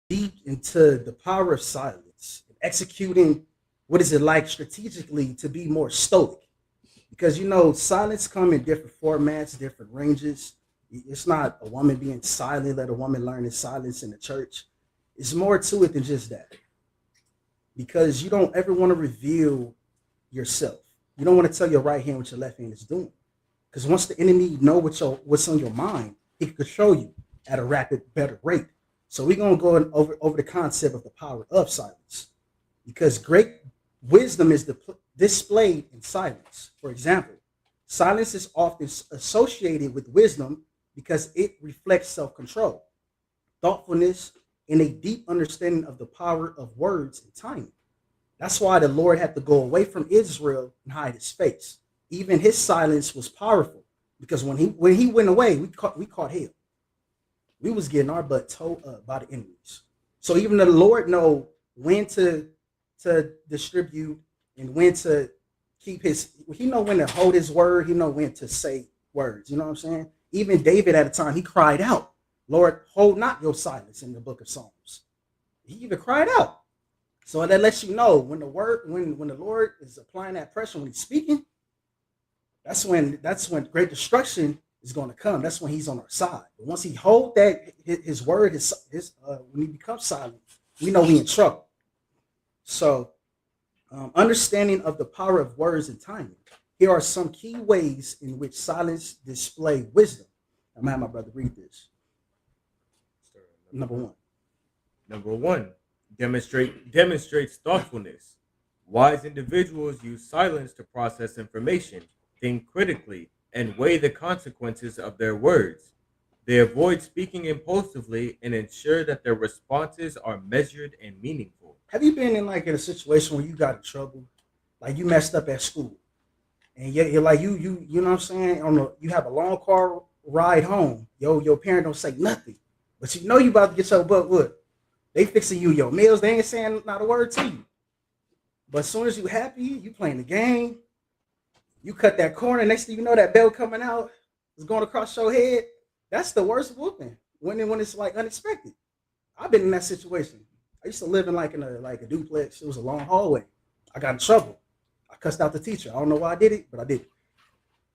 deep into the power of silence, executing what is it like strategically to be more stoic. Because silence come in different formats, different ranges. It's not a woman being silent, let a woman learn in silence in the church. It's more to it than just that. Because you don't ever want to reveal yourself. You don't want to tell your right hand what your left hand is doing. Because once the enemy know what's on your mind, he can control you at a rapid, better rate. So we're gonna go over the concept of the power of silence, because great wisdom is displayed in silence. For example, silence is often associated with wisdom because it reflects self-control, thoughtfulness, and a deep understanding of the power of words and timing. That's why the Lord had to go away from Israel and hide his face. Even his silence was powerful because when he went away, we caught hell. We was getting our butt towed up by the enemies. So even the Lord know when to distribute and when to keep his. He know when to hold his word. He know when to say words. You know what I'm saying? Even David at a time he cried out, "Lord, hold not your silence," in the book of Psalms. He even cried out. So that lets you know when when the Lord is applying that pressure, when he's speaking, that's when great destruction is going to come. That's when he's on our side. But once he hold that his word, his when he becomes silent, we know we in trouble. So understanding of the power of words and timing. Here are some key ways in which silence display wisdom. I'm gonna have my brother read this. Number one. Number one, demonstrates thoughtfulness. Wise individuals use silence to process information, think critically, and weigh the consequences of their words. They avoid speaking impulsively and ensure that their responses are measured and meaningful. Have you been in a situation where you got in trouble, like you messed up at school, and you're like you know what I'm saying? You have a long car ride home. Your parent don't say nothing, but you know you about to get your butt whooped. They fixing you your meals. They ain't saying not a word to you. But as soon as you happy, you playing the game. You cut that corner. Next thing you know, that bell coming out is going across your head. That's the worst whooping when it's like unexpected. I've been in that situation. I used to live in a duplex. It was a long hallway. I got in trouble. I cussed out the teacher. I don't know why I did it, but I did it.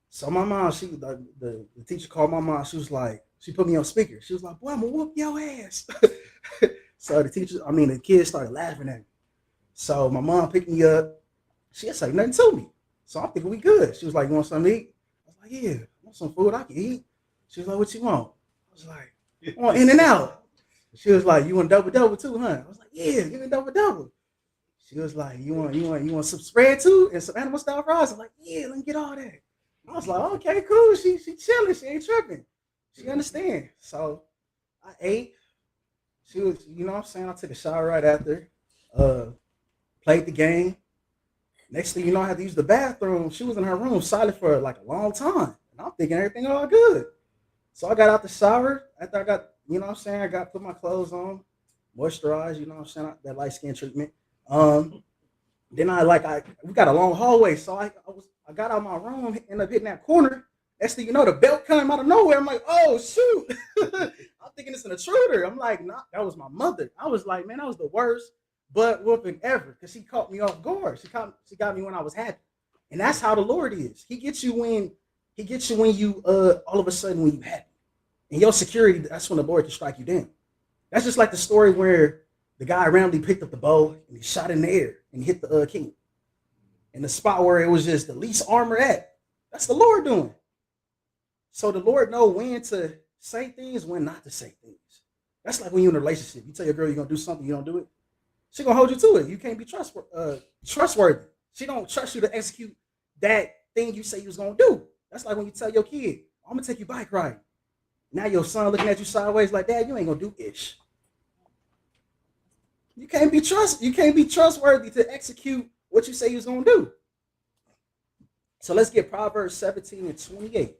So my mom, the teacher called my mom. She was like, she put me on speaker. She was like, "Boy, I'm gonna whoop your ass." So the kids started laughing at me. So my mom picked me up. She didn't say nothing to me. So I'm thinking we good. She was like, "You want something to eat?" I was like, "Yeah, I want some food I can eat." She was like, "What you want?" I was like, "I want In and Out." She was like, "You want double double too, huh?" I was like, "Yeah, give me double double." She was like, "You want some spread too and some animal style fries?" I'm like, "Yeah, let me get all that." I was like, "Okay, cool." She chilling. She ain't tripping. She understand. So I ate. She was, what I'm saying? I took a shower right after. Uh, Played the game. Next thing you know, I had to use the bathroom. She was in her room silent for like a long time. And I'm thinking everything all good. So I got out the shower. After I got, what I'm saying? I got put my clothes on, moisturized, what I'm saying? That light skin treatment. Um, then we got a long hallway. So I got out of my room, ended up hitting that corner. Next thing you know, the belt came out of nowhere. I'm like, "Oh shoot." I'm thinking it's an intruder. I'm like, "Nah, that was my mother." I was like, "Man, that was the worst butt whooping ever," because she caught me off guard. She got me when I was happy. And that's how the Lord is. He gets you when you all of a sudden when you happy. And your security, that's when the Lord can strike you down. That's just like the story where the guy randomly picked up the bow and he shot in the air and hit the king. In the spot where it was just the least armor at. That's the Lord doing. So the Lord know when to say things, when not to say things. That's like when you're in a relationship. You tell your girl you're gonna do something, you don't do it. She gonna hold you to it. You can't be trustworthy. She don't trust you to execute that thing you say you was gonna do. That's like when you tell your kid, "I'm gonna take you bike riding." Now your son looking at you sideways like, "Dad, you ain't gonna do ish." You can't be trustworthy to execute what you say you was gonna do. So let's get Proverbs 17 and 28.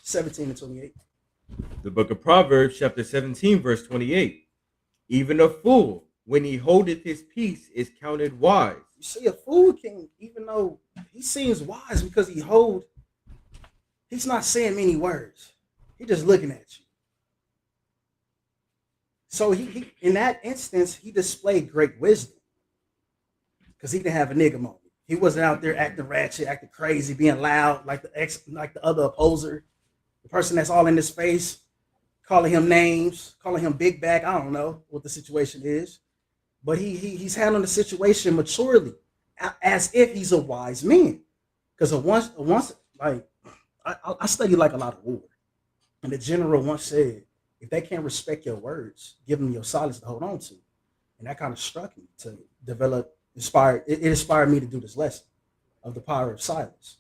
17 and 28. The book of Proverbs, chapter 17, verse 28. Even a fool, when he holdeth his peace, is counted wise. You see, a fool can, even though he seems wise because he hold He's not saying many words. He's just looking at you. So he in that instance, he displayed great wisdom because he didn't have a nigga moment. He wasn't out there acting ratchet, acting crazy, being loud like the other opposer, the person that's all in his face, calling him names, calling him big back. I don't know what the situation is, but he's handling the situation maturely, as if he's a wise man. Because once like I study like a lot of war, and the general once said, if they can't respect your words, give them your silence to hold on to, and that kind of struck me to develop. It inspired me to do this lesson of the power of silence.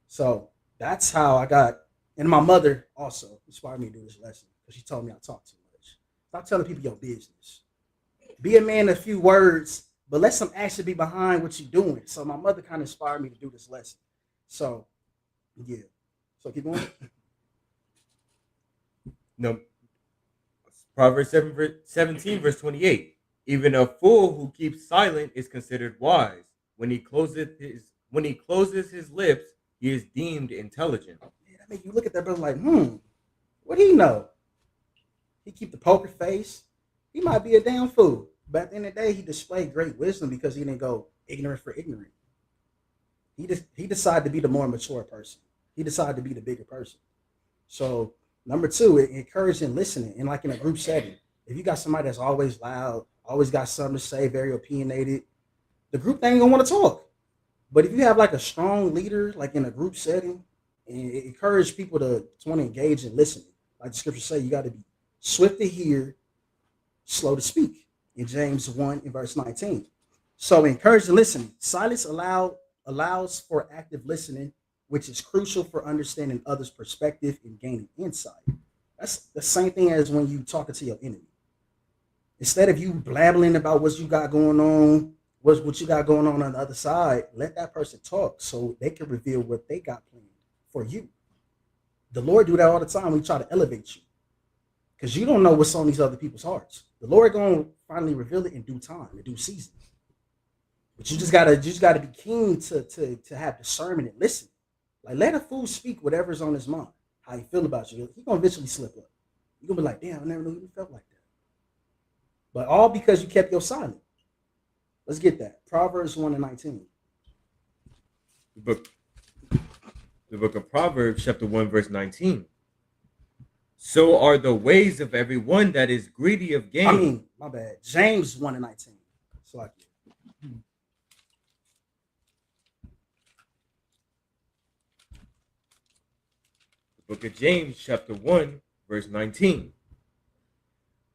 So that's how I got. And my mother also inspired me to do this lesson because she told me I talk too much. Stop telling people your business. Be a man of few words, but let some action be behind what you're doing. So my mother kind of inspired me to do this lesson. So yeah. So keep going. No, Proverbs 17, verse 28. Even a fool who keeps silent is considered wise. When he closes his lips, he is deemed intelligent. Yeah, that make you look at that brother like, what he know? He keep the poker face. He might be a damn fool. But at the end of the day, he displayed great wisdom because he didn't go ignorant for ignorant. He decided to be the more mature person. He decided to be the bigger person. So number two, it encouraging listening. And like in a group setting, if you got somebody that's always loud, always got something to say, very opinionated, the group ain't gonna want to talk. But if you have like a strong leader, like in a group setting, and it encourage people to want to engage and listen. Like the scriptures say, you got to be swift to hear, slow to speak. In James 1 in verse 19. So encourage listening. Silence allows for active listening, which is crucial for understanding others' perspective and gaining insight. That's the same thing as when you talking to your enemy. Instead of you blabbling about what you got going on, what you got going on the other side, let that person talk so they can reveal what they got planned for you. The Lord do that all the time. We try to elevate you because you don't know what's on these other people's hearts. The Lord gonna finally reveal it in due time, in due season. But you just gotta be keen to have discernment and listen. Like let a fool speak whatever's on his mind, how he feel about you. He gonna eventually slip up. You're gonna be like, damn, I never knew you felt like that. But all because you kept your silence. Let's get that. Proverbs 1 and 19. The book of Proverbs, chapter 1, verse 19. So are the ways of everyone that is greedy of gain. My bad. James 1 and 19. So like The book of James, chapter 1, verse 19.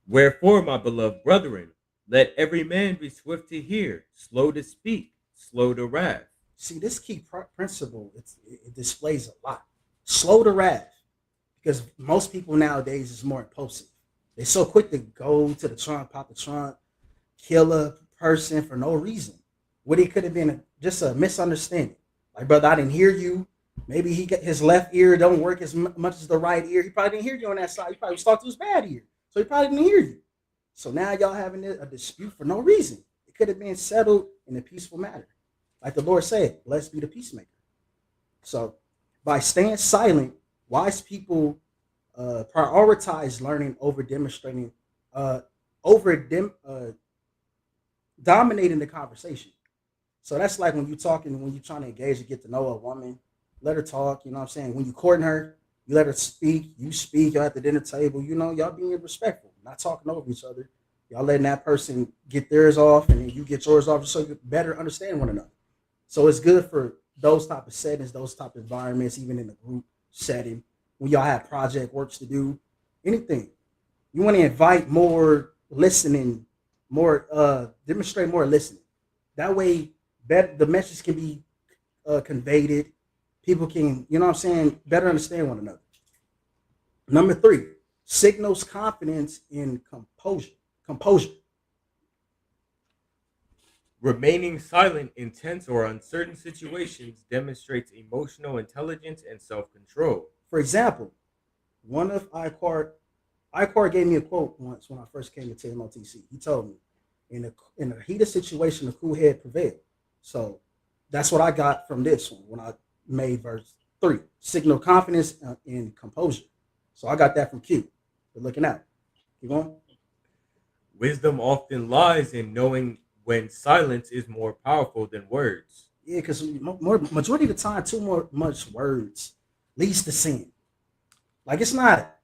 Wherefore, my beloved brethren, let every man be swift to hear, slow to speak, slow to wrath. See, this key principle, it displays a lot. Slow to wrath, because most people nowadays is more impulsive. They're so quick to go to the trunk, pop the trunk, kill a person for no reason. What it could have been just a misunderstanding. Like, brother, I didn't hear you. Maybe his left ear don't work as much as the right ear. He probably didn't hear you on that side. He probably was talking to his bad ear. So he probably didn't hear you. So now y'all having a dispute for no reason. It could have been settled in a peaceful manner. Like the Lord said, blessed be the peacemaker. So by staying silent, wise people prioritize learning over demonstrating, dominating the conversation. So that's like when you're trying to engage and get to know a woman, let her talk, you know what I'm saying? When you're courting her, you let her speak, you're at the dinner table, y'all being respectful, not talking over each other. Y'all letting that person get theirs off and then you get yours off so you can better understand one another. So it's good for those type of settings, those type of environments, even in a group setting, when y'all have project works to do, anything. You want to invite more listening, demonstrate more listening. That way, the message can be conveyed. People can, better understand one another. Number 3, signals confidence in composure. Remaining silent in tense or uncertain situations demonstrates emotional intelligence and self-control. For example, one of IQAhmath gave me a quote once when I first came to MOTC. He told me, in a heated situation, a cool head prevailed. So that's what I got from this one when I made verse 3, signal confidence and composure. So I got that from Q. Good looking out. Keep going. Wisdom often lies in knowing when silence is more powerful than words. Yeah, because more majority of the time, much words leads to sin. Like it's not,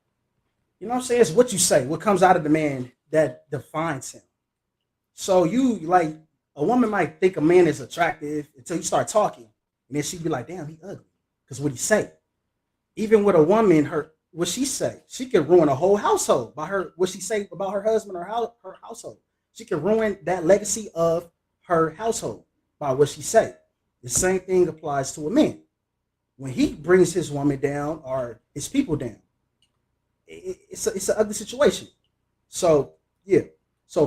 you know what I'm saying? It's what you say, what comes out of the man that defines him. So you like a woman might think a man is attractive until you start talking, and then she'd be like, "Damn, he ugly," because what he say. Even with a woman, her what she say, she can ruin a whole household by her what she say about her husband or her household. She can ruin that legacy of her household by what she say. The same thing applies to a man. When he brings his woman down or his people down, it's an ugly situation. So yeah. So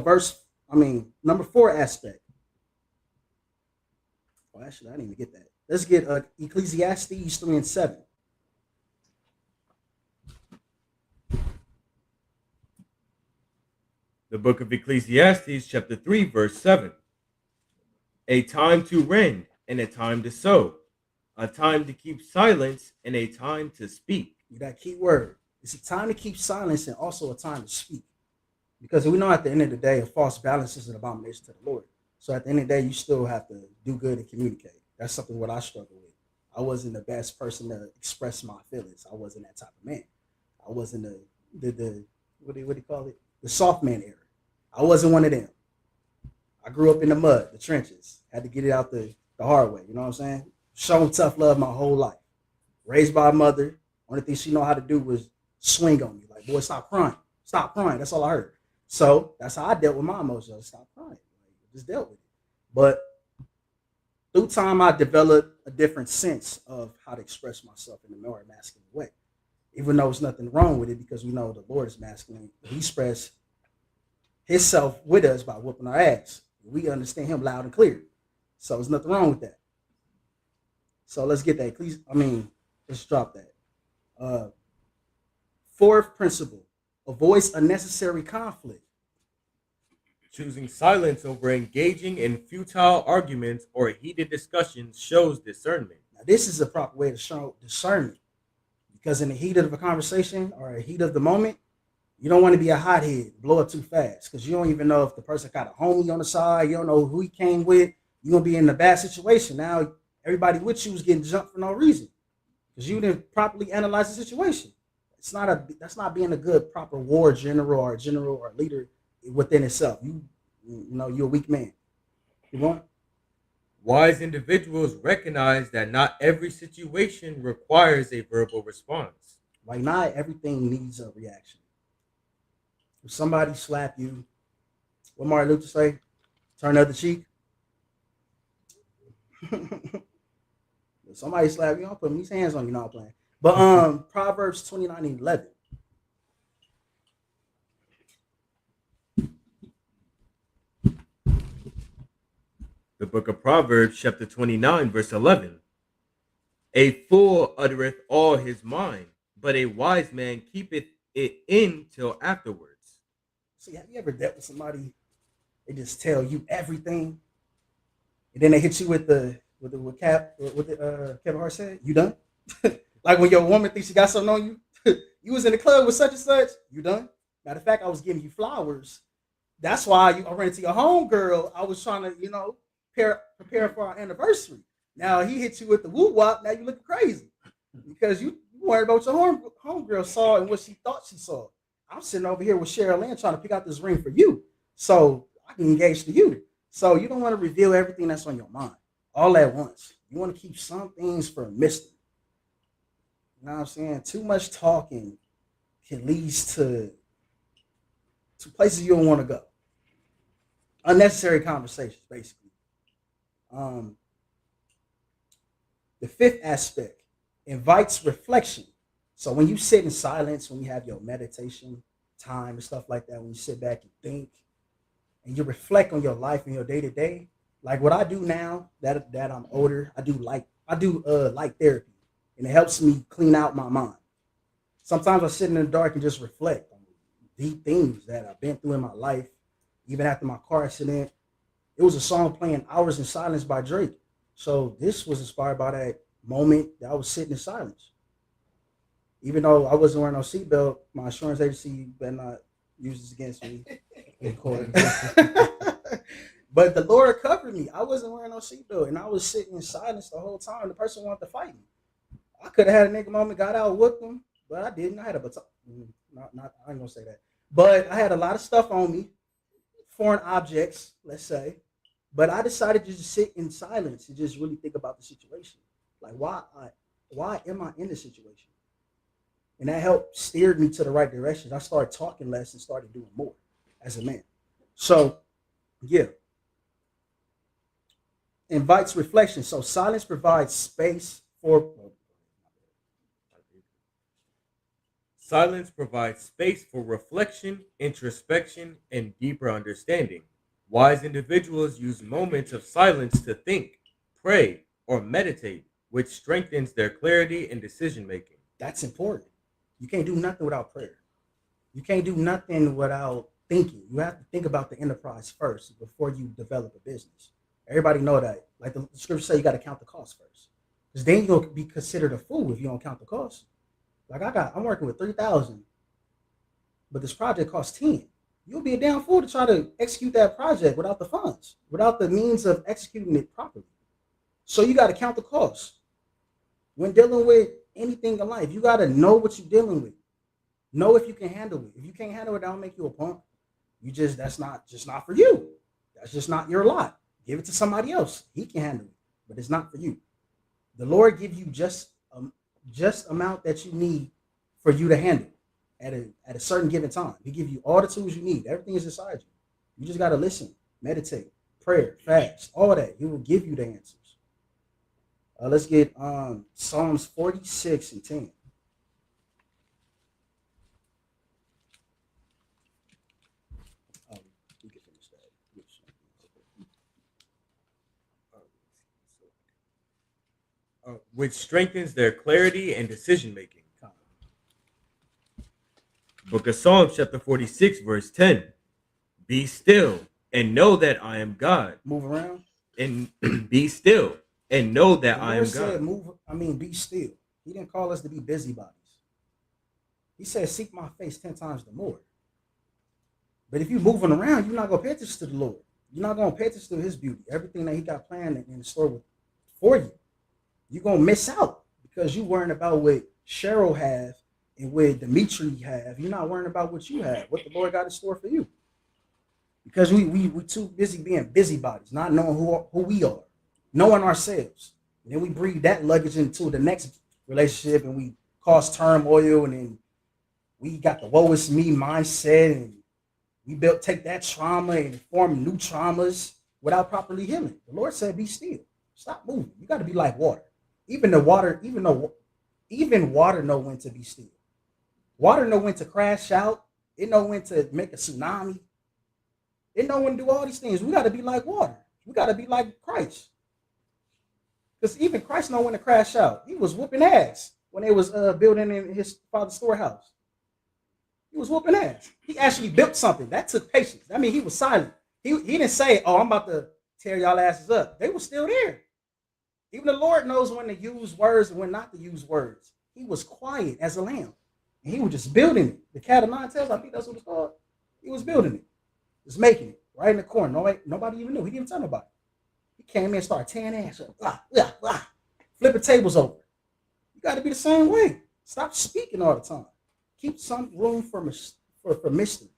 number 4 aspect. Oh, actually, I didn't even get that. Let's get Ecclesiastes 3 and 7. The book of Ecclesiastes, chapter 3, verse 7. A time to rend and a time to sow, a time to keep silence and a time to speak. That key word. It's a time to keep silence and also a time to speak. Because we know at the end of the day, a false balance is an abomination to the Lord. So at the end of the day, you still have to do good and communicate. That's something what I struggle with. I wasn't the best person to express my feelings. I wasn't that type of man. I wasn't the what do you call it? The soft man era. I wasn't one of them. I grew up in the mud, the trenches. Had to get it out the hard way. You know what I'm saying? Shown tough love my whole life. Raised by a mother. Only thing she know how to do was swing on me. Like, boy, stop crying. Stop crying. That's all I heard. So that's how I dealt with my emotions. Stop crying. Just dealt with it. But through time, I developed a different sense of how to express myself in a more masculine way. Even though there's nothing wrong with it because we know the Lord is masculine. He expressed himself with us by whooping our ass. We understand him loud and clear. So there's nothing wrong with that. So let's get that. Please, let's drop that. 4th principle, avoids unnecessary conflict. Choosing silence over engaging in futile arguments or heated discussions shows discernment. Now, this is a proper way to show discernment. Because in the heat of a conversation or the heat of the moment, you don't want to be a hothead, blow up too fast. Because you don't even know if the person got a homie on the side. You don't know who he came with. You're going to be in a bad situation. Now, everybody with you is getting jumped for no reason. Because you didn't properly analyze the situation. That's not being a good, proper war general or leader within itself. You're a weak man. You want? Wise individuals recognize that not every situation requires a verbal response. Like not everything needs a reaction. If somebody slap you, what Martin Luther say? Turn the other cheek. If somebody slap you, I'm putting these hands on you, not playing. But Proverbs 29 and 11. The book of Proverbs, chapter 29, verse 11. A fool uttereth all his mind, but a wise man keepeth it in till afterwards. See, have you ever dealt with somebody, they just tell you everything, and then they hit you with Kevin Hart said, you done? Like when your woman thinks she got something on you, you was in the club with such and such, you done? Matter of fact, I was giving you flowers. That's why I ran into your homegirl. I was trying to, prepare for our anniversary. Now he hit you with the woo wop. Now you looking crazy because you worried about what your homegirl saw and what she thought she saw. I'm sitting over here with Cheryl Lynn trying to pick out this ring for you, so I can engage to you. So you don't want to reveal everything that's on your mind all at once. You want to keep some things for a mystery. You know what I'm saying? Too much talking can lead to places you don't want to go. Unnecessary conversations, basically. The 5th aspect invites reflection. So when you sit in silence, when you have your meditation time and stuff like that, when you sit back and think and you reflect on your life and your day to day, like what I do now that I'm older, I do light therapy, and it helps me clean out my mind. Sometimes I sit in the dark and just reflect on deep things that I've been through in my life, even after my car accident. It was a song playing Hours in Silence by Drake. So this was inspired by that moment that I was sitting in silence. Even though I wasn't wearing no seatbelt, my insurance agency better not use this against me in court. But the Lord covered me. I wasn't wearing no seatbelt, and I was sitting in silence the whole time. The person wanted to fight me. I could have had a nigga moment, got out, whooped him, but I didn't. I had a baton. Not. I ain't gonna say that. But I had a lot of stuff on me, foreign objects, let's say. But I decided to just sit in silence and just really think about the situation. Like why am I in this situation? And that helped steered me to the right direction. I started talking less and started doing more as a man. So yeah, invites reflection. So silence provides space for Silence provides space for reflection, introspection, and deeper understanding. Wise individuals use moments of silence to think, pray, or meditate, which strengthens their clarity and decision making. that's important. You can't do nothing without prayer. You can't do nothing without thinking. You have to think about the enterprise first before you develop a business. Everybody know that. Like the scripture say, you got to count the cost first, because then you're gonna be considered a fool if you don't count the cost. Like I'm working with 3,000, but this project costs 10. You'll be a damn fool to try to execute that project without the funds, without the means of executing it properly. So you got to count the cost when dealing with anything in life. You got to know what you're dealing with. Know if you can handle it. If you can't handle it, that'll make you a punk. You that's not for you. That's just not your lot. Give it to somebody else. He can handle it, but it's not for you. The Lord give you just amount that you need for you to handle at a certain given time. He give you all the tools you need. Everything is inside you. You just got to listen, meditate, prayer, fast, all that. He will give you the answers. Let's get Psalms 46 and 10. We can finish that. Which strengthens their clarity and decision making. Book of Psalms, chapter 46, verse 10. Be still and know that I am God. Move around. And be still and know that The I Lord am said, God. be still. He didn't call us to be busybodies. He said, seek my face 10 times the more. But if you're moving around, you're not going to pay attention to the Lord. You're not going to pay attention to his beauty, everything that he got planned in the store for you. You're going to miss out because you're worrying about what Cheryl have and what Dimitri have. You're not worrying about what you have, what the Lord got in store for you. Because we too busy being busybodies, not knowing who we are, knowing ourselves. And then we breathe that luggage into the next relationship and we cause turmoil, and then we got the woe is me mindset, and we take that trauma and form new traumas without properly healing. The Lord said, be still. Stop moving. You got to be like water. Even water know when to be still. Water know when to crash out. It know when to make a tsunami. It know when to do all these things. We got to be like water. We got to be like Christ. Because even Christ know when to crash out. He was whooping ass when they was building in his father's storehouse. He was whooping ass. He actually built something. That took patience. I mean, he was silent. He didn't say, oh, I'm about to tear y'all asses up. They were still there. Even the Lord knows when to use words and when not to use words. He was quiet as a lamb. And he was just building it. The cat of nine tails, I think that's what it's called. He was building it. Just making it. Right in the corner. Nobody even knew. He didn't even tell nobody. He came in and started tearing ass up. Blah, blah, blah. Flipping tables over. You got to be the same way. Stop speaking all the time. Keep some room for mystery.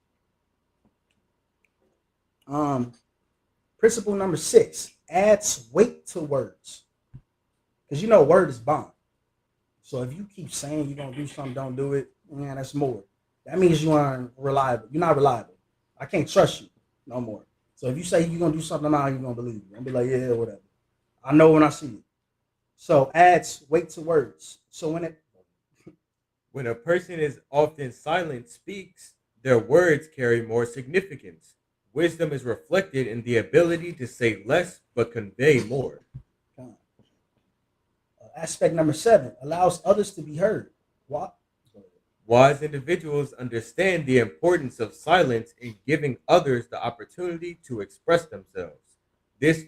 Principle number 6. Adds weight to words. Because word is bond. So if you keep saying you're going to do something, don't do it, man, that's more. That means you aren't reliable. You're not reliable. I can't trust you no more. So if you say you're going to do something now, you're going to believe me. I'll be like, yeah, whatever. I know when I see it. So adds weight to words. So when a person is often silent speaks, their words carry more significance. Wisdom is reflected in the ability to say less but convey more. Aspect number 7, allows others to be heard. What? Wise individuals understand the importance of silence in giving others the opportunity to express themselves. This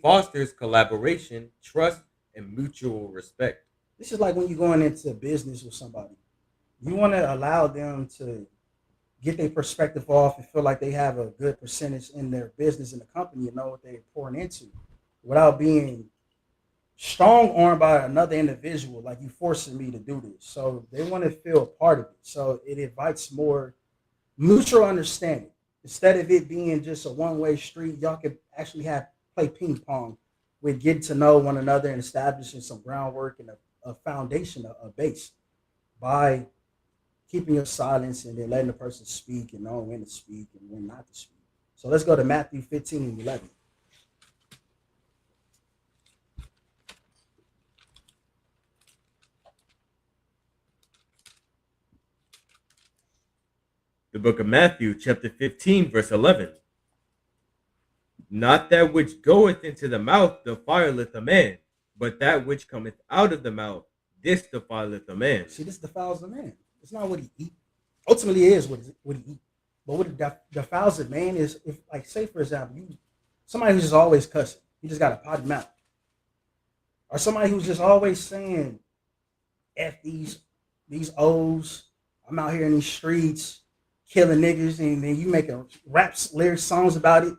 fosters collaboration, trust, and mutual respect. This is like when you're going into business with somebody. You want to allow them to get their perspective off and feel like they have a good percentage in their business in the company and know what they're pouring into without being strong armed by another individual, like you forcing me to do this. So they want to feel a part of it. So it invites more mutual understanding. Instead of it being just a one-way street, y'all could actually have play ping pong with getting to know one another and establishing some groundwork and a foundation, a base by keeping your silence and then letting the person speak and knowing when to speak and when not to speak. So let's go to Matthew 15 and 11. The book of Matthew, chapter 15, verse 11. Not that which goeth into the mouth defileth a man, but that which cometh out of the mouth, this defileth a man. See, this defiles the man. It's not what he eat. Ultimately, it is what he eat. But what it defiles the man is if, like, say for example, you somebody who's just always cussing, he just got a potty mouth, or somebody who's just always saying "f these O's." I'm out here in these streets killing niggas, and then you making raps, lyrics, songs about it.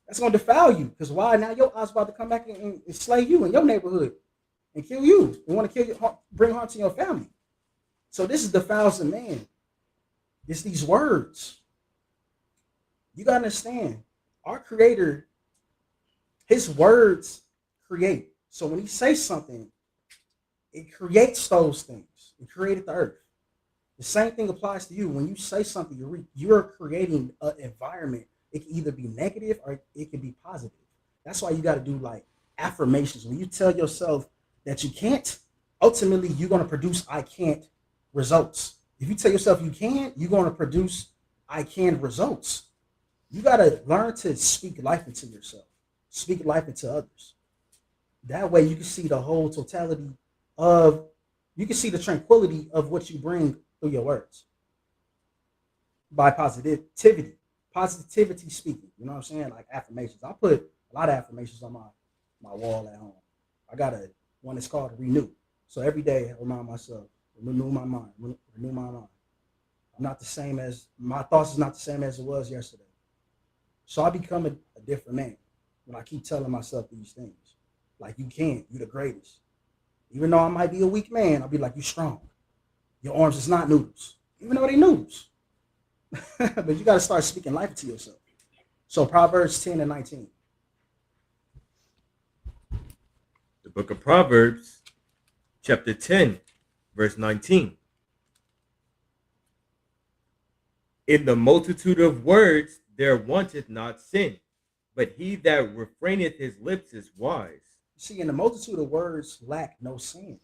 That's gonna defile you. Because why? Now your eyes about to come back and slay you in your neighborhood and kill you. And want to kill you, bring harm to your family. So this is defiles the man. It's these words. You gotta understand, our Creator, His words create. So when He says something, it creates those things. It created the earth. The same thing applies to you. When you say something, you're creating an environment. It can either be negative or it can be positive. That's why you got to do like affirmations. When you tell yourself that you can't, ultimately you're going to produce I can't results. If you tell yourself you can, you're going to produce I can results. You got to learn to speak life into yourself, speak life into others. That way you can see the whole totality of, you can see the tranquility of what you bring through your words by positivity speaking. You know what I'm saying? Like affirmations. I put a lot of affirmations on my wall at home. I got one that's called renew. So every day I remind myself, renew my mind, renew my mind. I'm not the same as, my thoughts is not the same as it was yesterday. So I become a different man when I keep telling myself these things. Like you can, you're the greatest. Even though I might be a weak man, I'll be like, you strong. Your arms is not noodles, even though they noodles. But you got to start speaking life to yourself. So Proverbs 10 and 19. The book of Proverbs, chapter 10, verse 19. In the multitude of words there wanteth not sin, but he that refraineth his lips is wise. See, in the multitude of words lack no sin.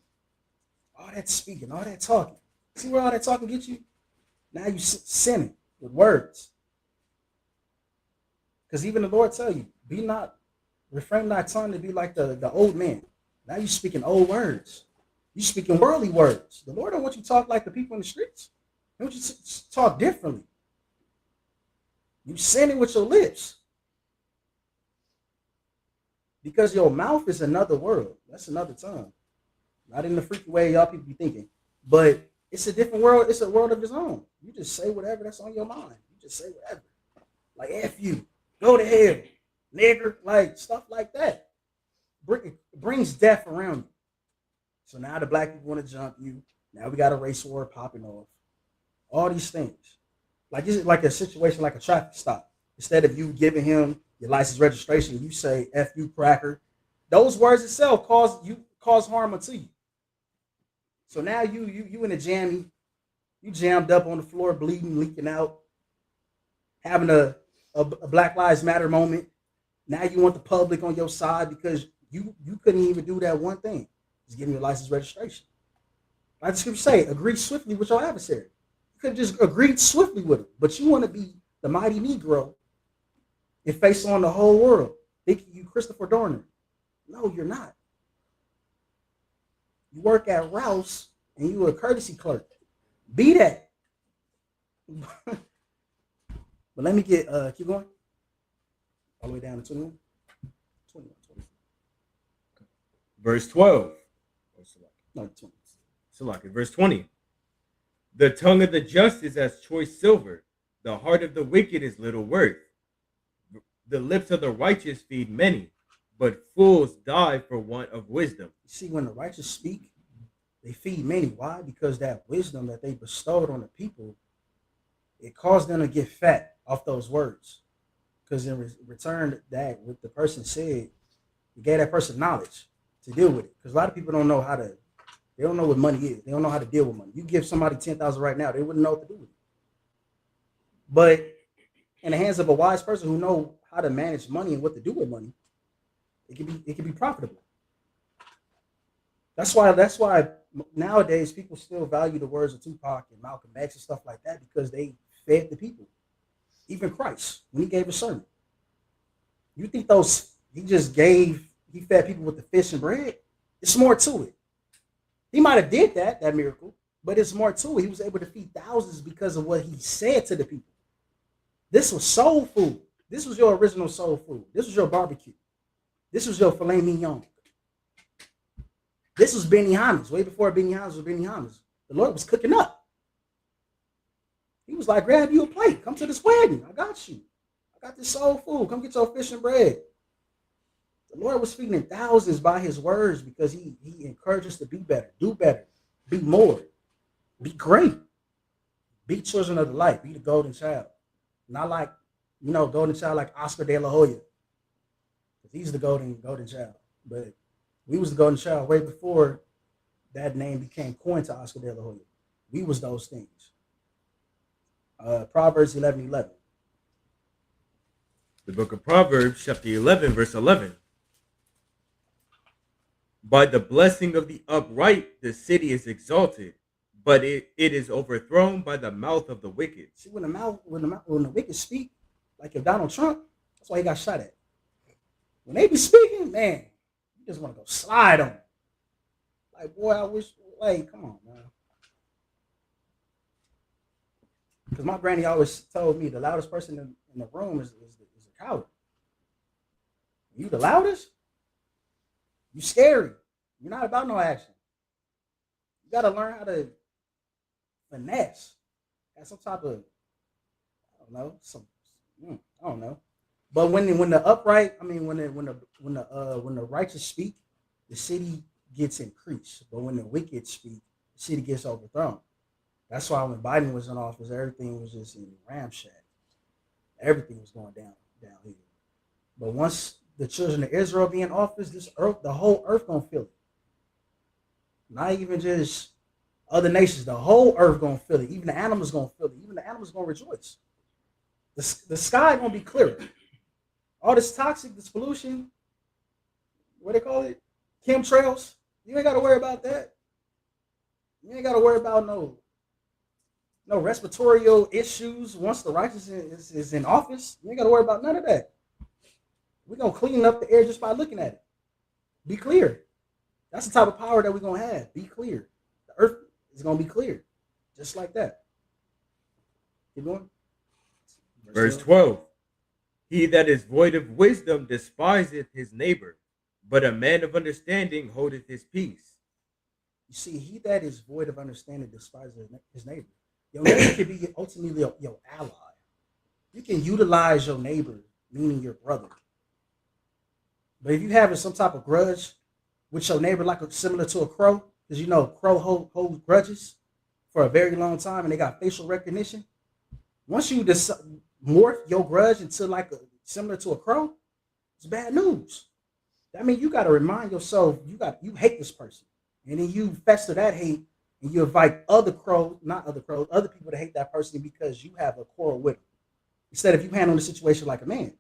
All that speaking, all that talking. See where all that talking gets you? Now you sinning with words. Because even the Lord tell you, refrain thy tongue to be like the old man. Now you speaking old words. You speaking worldly words. The Lord don't want you to talk like the people in the streets. He wants you to talk differently. You sinning with your lips. Because your mouth is another world. That's another tongue. Not in the freaky way y'all people be thinking. But it's a different world. It's a world of its own. You just say whatever that's on your mind. You just say whatever. Like F you. Go to hell. Nigger. Like stuff like that. It brings death around you. So now the black people want to jump you. Now we got a race war popping off. All these things. Like this is like a situation like a traffic stop. Instead of you giving him your license registration, you say F you cracker. Those words itself cause harm unto you. So now you in a jammy, you jammed up on the floor, bleeding, leaking out, having a Black Lives Matter moment. Now you want the public on your side because you couldn't even do that one thing. Just give me your license registration. Like the scripture say, agree swiftly with your adversary. You could have just agreed swiftly with him, but you want to be the mighty Negro and face on the whole world. Think you Christopher Dorner. No, you're not. You work at Rouse and you a courtesy clerk. Be that. But let me get keep going. All the way down to 21. 21. Verse 12. Oh, No, 20. Salaki. Verse 20. The tongue of the just is as choice silver. The heart of the wicked is little worth. The lips of the righteous feed many, but fools die for want of wisdom. You see, when the righteous speak, they feed many. Why? Because that wisdom that they bestowed on the people, it caused them to get fat off those words. Because in return, that what the person said, it gave that person knowledge to deal with it. Because a lot of people don't know how to, they don't know what money is. They don't know how to deal with money. You give somebody 10,000 right now, they wouldn't know what to do with it. But in the hands of a wise person who know how to manage money and what to do with money, it can be profitable. That's why nowadays people still value the words of Tupac and Malcolm X and stuff like that because they fed the people. Even Christ, when he gave a sermon, you think he fed people with the fish and bread? It's more to it. He might have did that miracle, but it's more to it. He was able to feed thousands because of what he said to the people. This was soul food. This was your original soul food. This was your barbecue. This was your filet mignon. This was Benihana's. Way before Benihana's was Benihana's. The Lord was cooking up. He was like, grab you a plate. Come to this wedding. I got you. I got this soul food. Come get your fish and bread. The Lord was feeding thousands by his words because he encouraged us to be better, do better, be more, be great, be children of the light, be the golden child. Not like, golden child like Oscar de la Hoya. He's the golden child. But we was the golden child way before that name became coined to Oscar de la Hoya. We was those things. Proverbs 11:11. The book of Proverbs, chapter 11, verse 11. By the blessing of the upright, the city is exalted, but it is overthrown by the mouth of the wicked. See, when the wicked speak, like if Donald Trump, that's why he got shot at. When they be speaking, man, you just want to go slide on them. Like, boy, I wish, come on, man. Because my granny always told me the loudest person in the room is a coward. You the loudest? You scary. You're not about no action. You got to learn how to finesse. Have some type of, I don't know. But when the upright, when the righteous speak, the city gets increased. But when the wicked speak, the city gets overthrown. That's why when Biden was in office, everything was just in ramshack. Everything was going downhill. But once the children of Israel be in office, this earth, the whole earth gonna feel it. Not even just other nations, the whole earth gonna feel it. Even the animals gonna feel it. Even the animals gonna rejoice. The sky gonna be clearer. All this this pollution, what they call it, chemtrails. You ain't gotta worry about that. You ain't gotta worry about no respiratory issues once the righteous is in office. You ain't got to worry about none of that. We're going to clean up the air just by looking at it. Be clear. That's the type of power that we're going to have. Be clear. The earth is going to be clear. Just like that. Keep going. Verse 12. He that is void of wisdom despiseth his neighbor, but a man of understanding holdeth his peace. You see, he that is void of understanding despises his neighbor. Your neighbor can be ultimately your ally. You can utilize your neighbor, meaning your brother. But if you having some type of grudge with your neighbor, similar to a crow, because crow hold grudges for a very long time and they got facial recognition. Once you morph your grudge into similar to a crow, it's bad news. That means you got to remind yourself you hate this person, and then you fester that hate. And you invite other people to hate that person because you have a quarrel with them. Instead of you handling the situation like a man.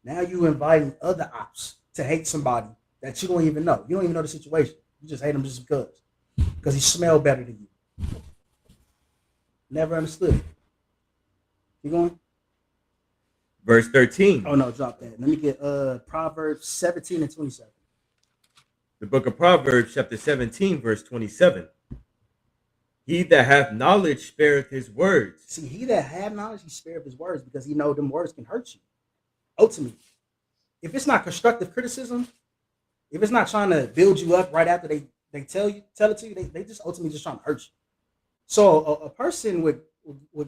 Now you inviting other ops to hate somebody that you don't even know. You don't even know the situation. You just hate him just because he smelled better than you. Never understood. You going? Verse 13. Oh no, drop that. Let me get Proverbs 17 and 27. The book of Proverbs, chapter 17, verse 27. He that hath knowledge spareth his words. See, he that hath knowledge, he spareth his words because he know them words can hurt you. Ultimately, if it's not constructive criticism, If it's not trying to build you up right after they tell it to you, they just ultimately just trying to hurt you. So a person with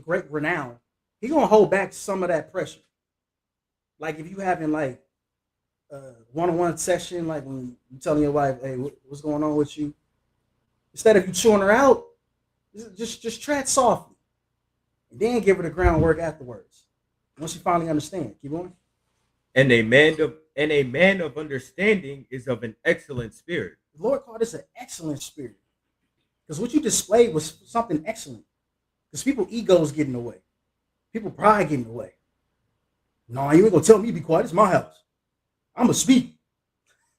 great renown, he gonna hold back some of that pressure. Like if you having like a one-on-one session, like when you telling your wife, "Hey, what's going on with you?" Instead of you chewing her out, just tread softly, and then give her the groundwork afterwards. Once you finally understand, keep going. And a man of understanding is of an excellent spirit. The Lord called this an excellent spirit because what you displayed was something excellent. Because people egos getting away, people pride getting away. No, you ain't gonna tell me to be quiet. It's my house. I'm gonna speak.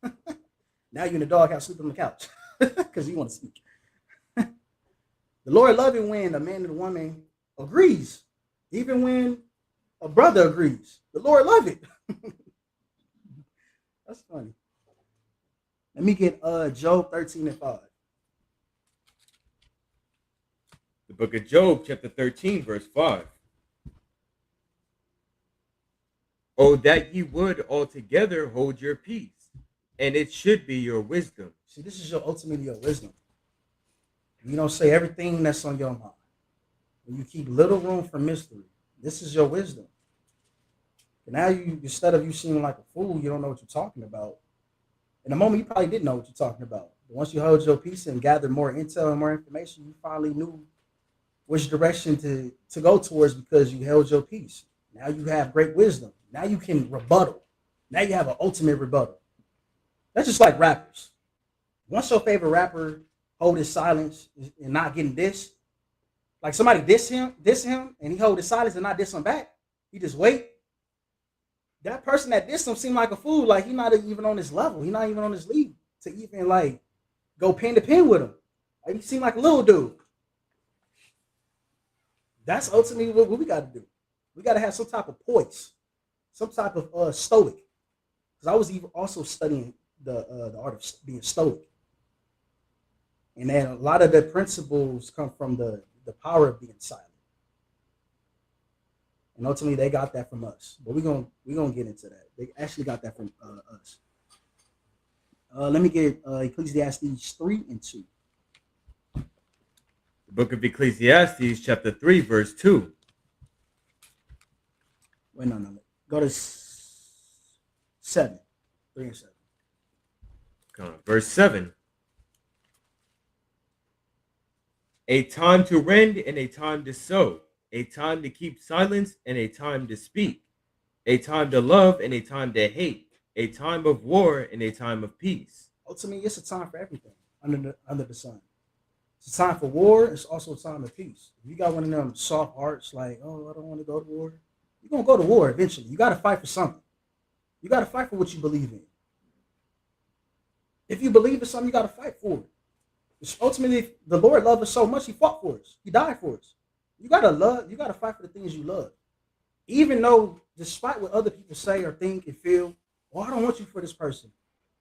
Now you're in the doghouse sleeping on the couch because you want to speak. The Lord love it when a man and a woman agrees, even when a brother agrees. The Lord love it. That's funny. Let me get Job 13:5. The book of Job, chapter 13, verse 5. Oh, that ye would altogether hold your peace, and it should be your wisdom. See, this is ultimately your wisdom. You don't say everything that's on your mind. When you keep little room for mystery, this is your wisdom. And now you, instead of you seeming like a fool, you don't know what you're talking about. In a moment, you probably didn't know what you're talking about. But once you hold your peace and gathered more intel and more information, you finally knew which direction to go towards because you held your peace. Now you have great wisdom. Now you can rebuttal. Now you have an ultimate rebuttal. That's just like rappers. Once your favorite rapper hold his silence and not getting dissed, like somebody diss him, and he hold his silence and not diss him back, he just wait. That person that dissed him seem like a fool. Like he's not even on his level. He's not even on his league to even like go pen to pen with him. Like he seem like a little dude. That's ultimately what we got to do. We got to have some type of poise, some type of stoic. Because I was even also studying the art of being stoic, and then a lot of the principles come from the power of being silent. And ultimately, they got that from us. But we're gonna get into that. They actually got that from us. Let me get Ecclesiastes 3:2. The book of Ecclesiastes, chapter 3, verse 2. Wait, no. Go to 7. 3 and 7. Come on, verse 7. A time to rend and a time to sow, a time to keep silence and a time to speak, a time to love and a time to hate, a time of war and a time of peace. Ultimately, it's a time for everything under the sun. It's a time for war. It's also a time of peace. If you got one of them soft hearts, like, oh, I don't want to go to war, you're gonna go to war eventually. You got to fight for something. You got to fight for what you believe in. If you believe in something, you got to fight for it. It's ultimately, the Lord loved us so much, He fought for us. He died for us. You gotta love. You gotta fight for the things you love, even though, despite what other people say or think and feel, well, I don't want you for this person.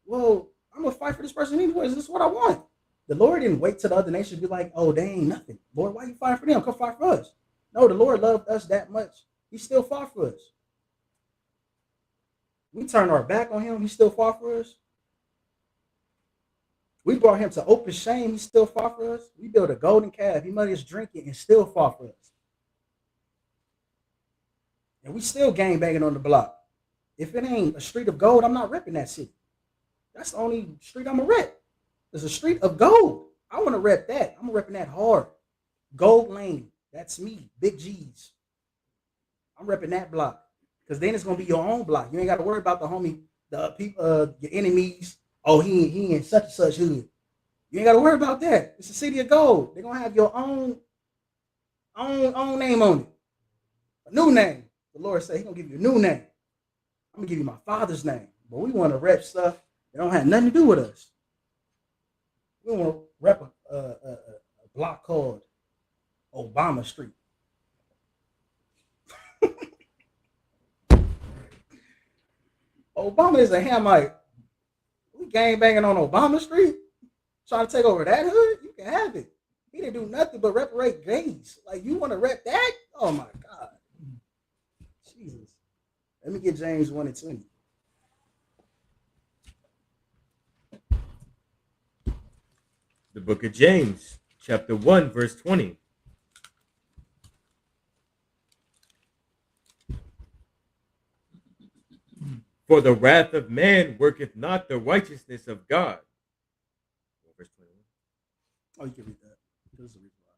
Well, I'm gonna fight for this person anyways. This is what I want. The Lord didn't wait till the other nations be like, oh, they ain't nothing. Lord, why you fighting for them? Come fight for us. No, the Lord loved us that much. He still fought for us. We turned our back on Him. He still fought for us. We brought Him to open shame. He still fought for us. We built a golden calf. He made us drink it and still fought for us. And we still gang banging on the block. If it ain't a street of gold, I'm not repping that city. That's the only street I'm going to rep. There's a street of gold. I want to rep that. I'm repping that hard. Gold Lane. That's me. Big G's. I'm repping that block. Because then it's going to be your own block. You ain't got to worry about the homie, the people, your enemies. Oh, he in such and such hood. You ain't got to worry about that. It's a city of gold. They're going to have your own name on it. A new name. The Lord said He's going to give you a new name. I'm going to give you my Father's name. But we want to rep stuff that don't have nothing to do with us. We want to rep a block called Obama Street. Obama is a Hamite. We gang banging on Obama Street, trying to take over that hood. You can have it. He didn't do nothing but reparate gays. Like, you want to rep that? Oh my God, Jesus! Let me get James 1:20. The book of James, chapter 1, verse 20. For the wrath of man worketh not the righteousness of God. Verse 21. Oh, you can read that. There's a reason why.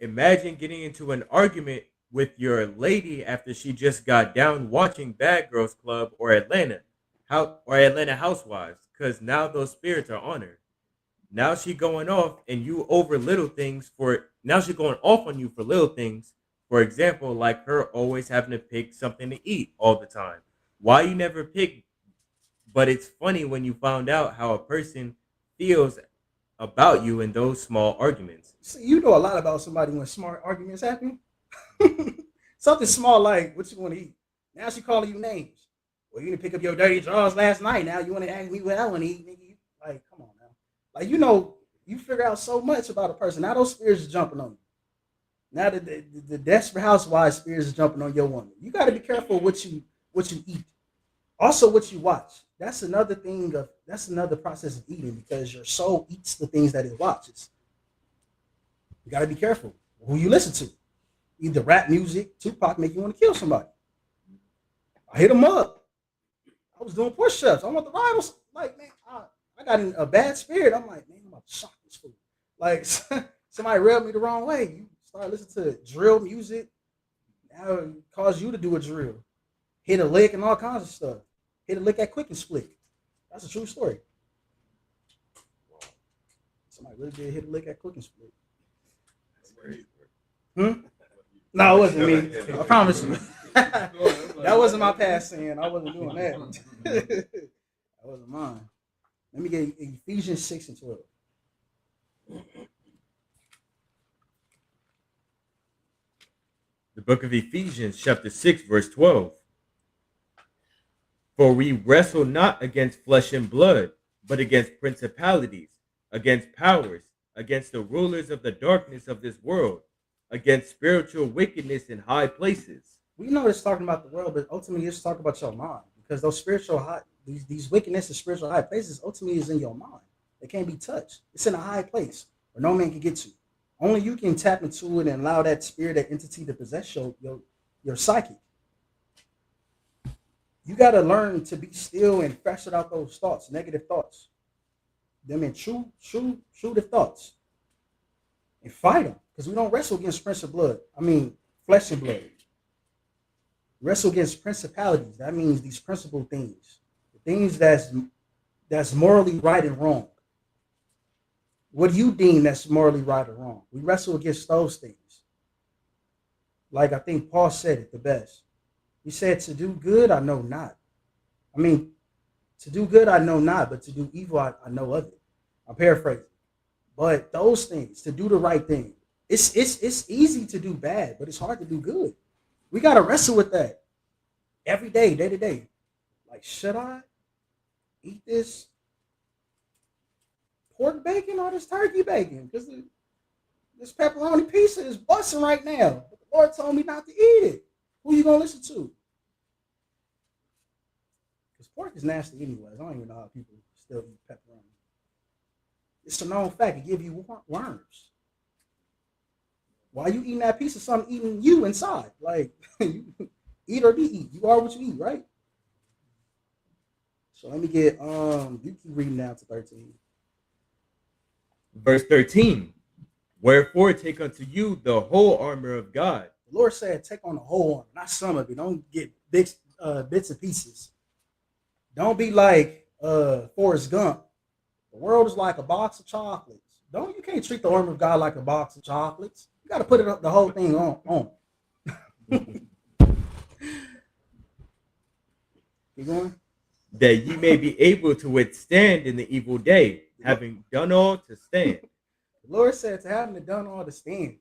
Imagine getting into an argument with your lady after she just got down watching Bad Girls Club or Atlanta Housewives, because now those spirits are on her. Now she going off and you over little things for now she going off on you for little things. For example, like her always having to pick something to eat all the time. Why you never pick? But it's funny when you found out how a person feels about you in those small arguments. See, you know a lot about somebody when smart arguments happen. Something small like what you want to eat. Now she calling you names. Well, you didn't pick up your dirty drawers last night. Now you want to ask me what I want to eat, nigga. Like, come on now. Like, you know, you figure out so much about a person. Now those spirits is jumping on you. Now the desperate housewives spirits is jumping on your woman. You got to be careful what you eat. Also, what you watch. That's another process of eating, because your soul eats the things that it watches. You got to be careful who you listen to. Either rap music, Tupac make you want to kill somebody. I hit him up. I was doing push-ups. I want the rivals. Like, man, I got in a bad spirit. I'm like, man, I'm about to shock this fool. Like, somebody rubbed me the wrong way. You start listening to drill music. Now it cause you to do a drill. Hit a lick and all kinds of stuff. Hit a lick at Quick and Split. That's a true story. Somebody really did hit a lick at Quick and Split. That's crazy. No, it wasn't me. I promise you. That wasn't my past sin. I wasn't doing that. That wasn't mine. Let me get Ephesians 6 and 12. The book of Ephesians, chapter 6, verse 12. For we wrestle not against flesh and blood, but against principalities, against powers, against the rulers of the darkness of this world, against spiritual wickedness in high places. We know it's talking about the world, but ultimately it's talking about your mind, because those spiritual high, these wickedness and spiritual high places ultimately is in your mind. It can't be touched. It's in a high place where no man can get to. Only you can tap into it and allow that spirit, that entity to possess your psyche. You got to learn to be still and filter out those thoughts, negative thoughts. Them intrusive thoughts. And fight them. Because we don't wrestle against flesh and blood. Wrestle against principalities. That means these principal things. The things that's morally right and wrong. What do you deem that's morally right or wrong? We wrestle against those things. Like I think Paul said it the best. He said, to do good, I know not. To do good, I know not, but to do evil, I know of it. I'm paraphrasing. But those things, to do the right thing, it's easy to do bad, but it's hard to do good. We got to wrestle with that every day, day to day. Like, should I eat this pork bacon or this turkey bacon? Because this pepperoni pizza is busting right now. But the Lord told me not to eat it. Who you going to listen to? Because pork is nasty anyways. I don't even know how people still eat pepperoni. It's a known fact. It gives you worms. While you eating that pizza, something eating you inside. Like, eat or be eat. You are what you eat, right? So let me get, you keep reading down to 13. Verse 13. Wherefore take unto you the whole armor of God. The Lord said, take on the whole armor, not some of it. Don't get bits and pieces. Don't be like Forrest Gump. The world is like a box of chocolates. You can't treat the armor of God like a box of chocolates. You got to put it up, the whole thing on. Keep going. That ye may be able to withstand in the evil day, having done all to stand. The Lord said to having done all to stand.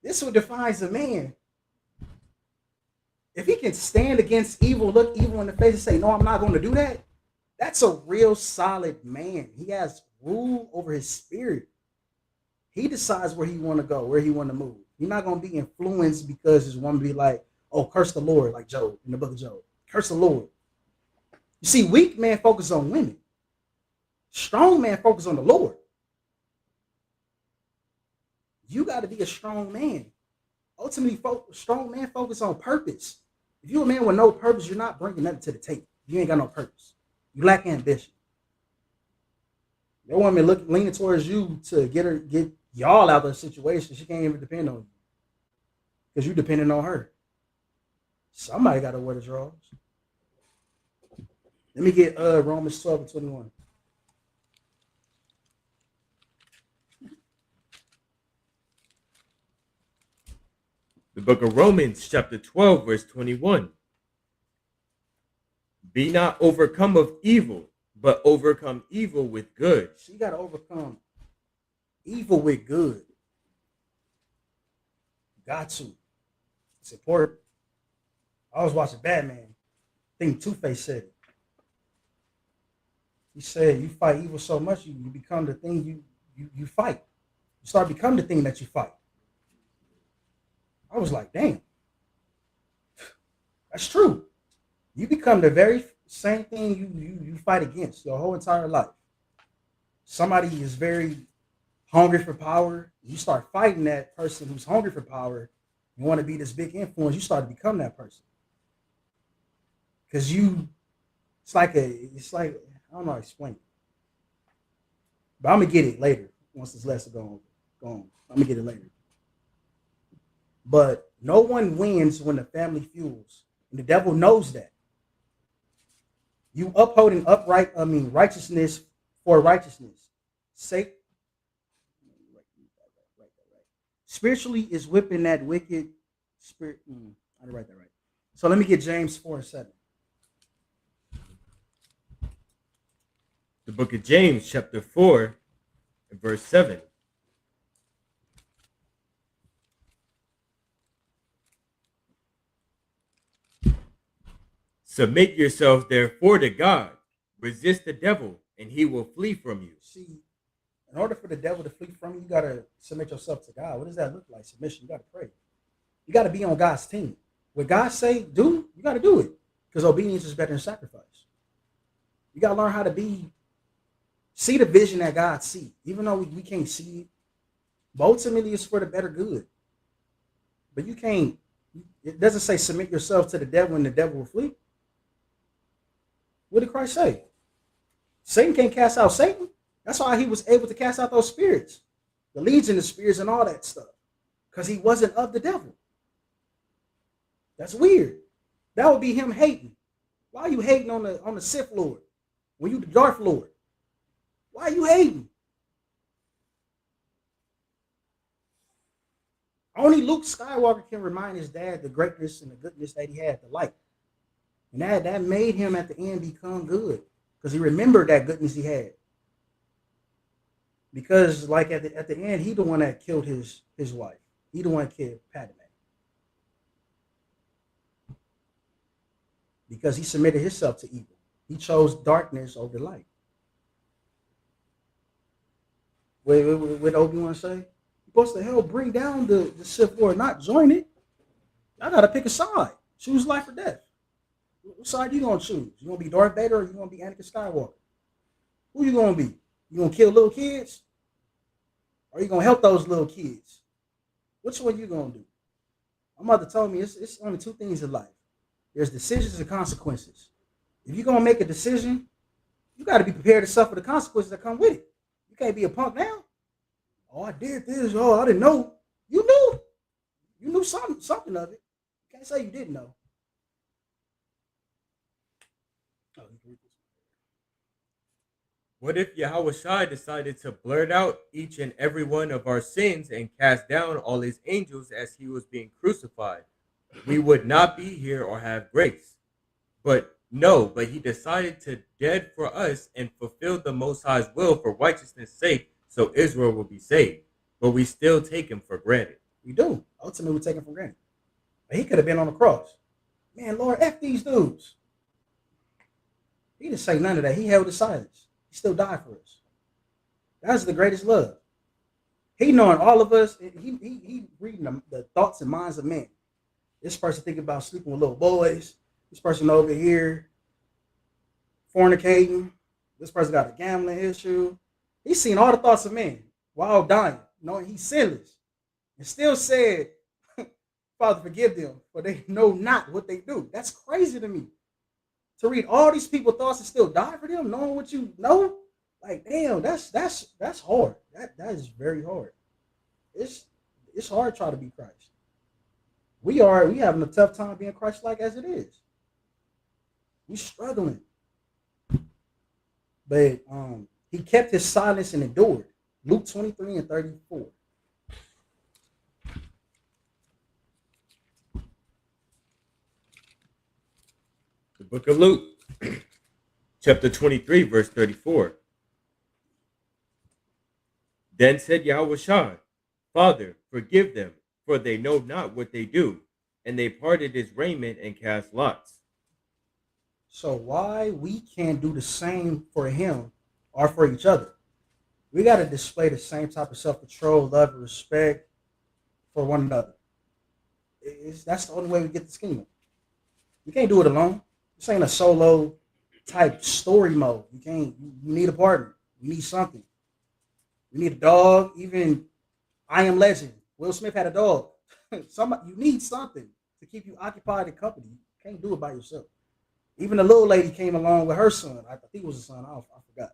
This is what defines a man. If he can stand against evil, look evil in the face and say, no, I'm not going to do that. That's a real solid man. He has rule over his spirit. He decides where he want to go, where he want to move. He's not going to be influenced because his woman be like, oh, curse the Lord, like Job, in the book of Job. Curse the Lord. You see, weak men focus on women. Strong man focus on the Lord. You got to be a strong man. Ultimately, strong man focus on purpose. If you're a man with no purpose, you're not bringing nothing to the table. You ain't got no purpose. You lack ambition. Your woman leaning towards you to get y'all out of the situation. She can't even depend on you because you depending on her. Somebody got to wear the drawers. Let me get Romans 12 and 21. The book of Romans, chapter 12, verse 21. Be not overcome of evil, but overcome evil with good. So you got to overcome evil with good. Got to. It's important. I was watching Batman. I think Two-Face said it. He said, you fight evil so much, you become the thing you fight. You start becoming the thing that you fight. I was like, damn. That's true. You become the very same thing you fight against your whole entire life. Somebody is very hungry for power. You start fighting that person who's hungry for power. You want to be this big influence. You start to become that person. Because it's like, I don't know how to explain it. But I'm going to get it later once this lesson goes on. I'm going to get it later. But no one wins when the family fuels. And the devil knows that. You upholding righteousness for righteousness. Spiritually is whipping that wicked spirit. I didn't write that right. So let me get James 4 and 7. The book of James, chapter 4, and verse 7. Submit yourselves therefore to God. Resist the devil, and he will flee from you. See, in order for the devil to flee from you, you got to submit yourself to God. What does that look like? Submission. You got to pray. You got to be on God's team. What God say, do, you got to do it. Because obedience is better than sacrifice. You got to learn how to see the vision that God see. Even though we can't see it. But ultimately, it's for the better good. But you can't, it doesn't say submit yourself to the devil and the devil will flee. What did Christ say? Satan can't cast out Satan. That's why he was able to cast out those spirits, the legion of spirits and all that stuff, because he wasn't of the devil. That's weird. That would be him hating. Why are you hating on the Sith Lord when you the Darth Lord? Why are you hating? Only Luke Skywalker can remind his dad the greatness and the goodness that he had, the light. And that made him at the end become good because he remembered that goodness he had. Because like at the end, he the one that killed his wife. He the one that killed Padme. Because he submitted himself to evil. He chose darkness over light. What Obi-Wan say? You're supposed to help bring down the Sith Lord, not join it. I gotta pick a side. Choose life or death. What side you gonna choose? You gonna be Darth Vader or you gonna be Anakin Skywalker? Who you gonna be? You gonna kill little kids? Or you gonna help those little kids? Which one you gonna do? My mother told me it's only two things in life. There's decisions and consequences. If you're gonna make a decision, you gotta be prepared to suffer the consequences that come with it. You can't be a punk now. Oh, I did this. Oh, I didn't know. You knew. You knew something of it. You can't say you didn't know. What if Yahushua decided to blurt out each and every one of our sins and cast down all his angels as he was being crucified? We would not be here or have grace. But he decided to dead for us and fulfilled the Most High's will for righteousness' sake, so Israel will be saved. But we still take him for granted. We do. Ultimately, we take him for granted. But he could have been on the cross. Man, Lord, F these dudes. He didn't say none of that. He held his silence. He still died for us. That's the greatest love. He knowing all of us. He reading the thoughts and minds of men. This person thinking about sleeping with little boys. This person over here fornicating. This person got a gambling issue. He's seen all the thoughts of men while dying, knowing he's sinless, and still said, Father, forgive them, for they know not what they do. That's crazy to me. To read all these people's thoughts and still die for them, knowing what you know, like damn, that's hard. That is very hard. It's hard to try to be Christ. We having a tough time being Christ like as it is. We struggling. But he kept his silence and endured. Luke 23 and 34. The book of Luke, chapter 23, verse 34. Then said Yahushua, Father, forgive them, for they know not what they do. And they parted his raiment and cast lots. So why we can't do the same for him or for each other? We got to display the same type of self-control, love, and respect for one another. That's the only way we get the kingdom. You can't do it alone. This ain't a solo type story mode. You can't. You need a partner. You need something. You need a dog. Even I Am Legend. Will Smith had a dog. You need something to keep you occupied and company. You can't do it by yourself. Even the little lady came along with her son. I think it was a son. I forgot.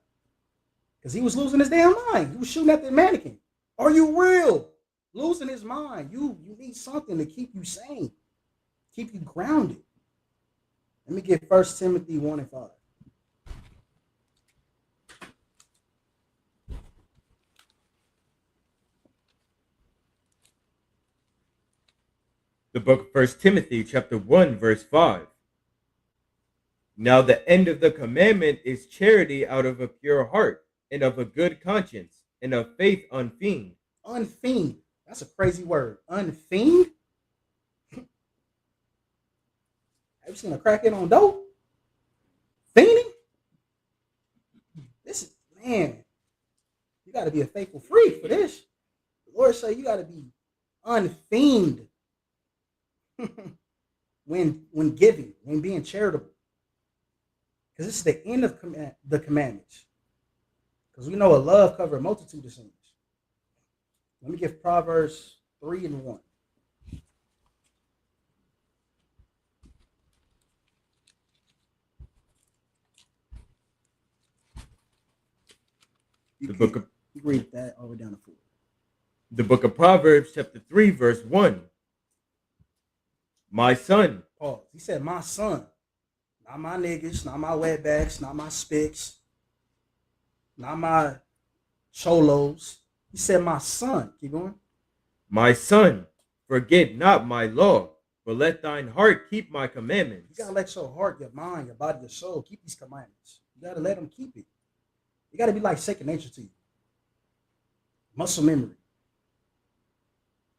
Because he was losing his damn mind. He was shooting at the mannequin. Are you real? Losing his mind. You need something to keep you sane. Keep you grounded. Let me get 1 Timothy 1 and 5. The book of 1 Timothy, chapter 1, verse 5. Now the end of the commandment is charity out of a pure heart, and of a good conscience, and of faith unfeigned. Unfeigned. That's a crazy word. Unfeigned? Have you seen a crackhead on dope? Fiending? This is, man, you got to be a faithful freak for this. The Lord say you got to be unfeigned when giving, when being charitable. Because this is the end of the commandments. Because we know a love covers a multitude of sins. Let me give Proverbs 3 and 1. You read that all the way down to 4. The book of Proverbs, chapter 3, verse 1. My son. Pause. He said, my son. Not my niggas, not my wetbacks, not my spics, not my cholos. He said, my son. Keep going. My son, forget not my law, but let thine heart keep my commandments. You got to let your heart, your mind, your body, your soul keep these commandments. You got to let them keep it. You got to be like second nature to you. Muscle memory.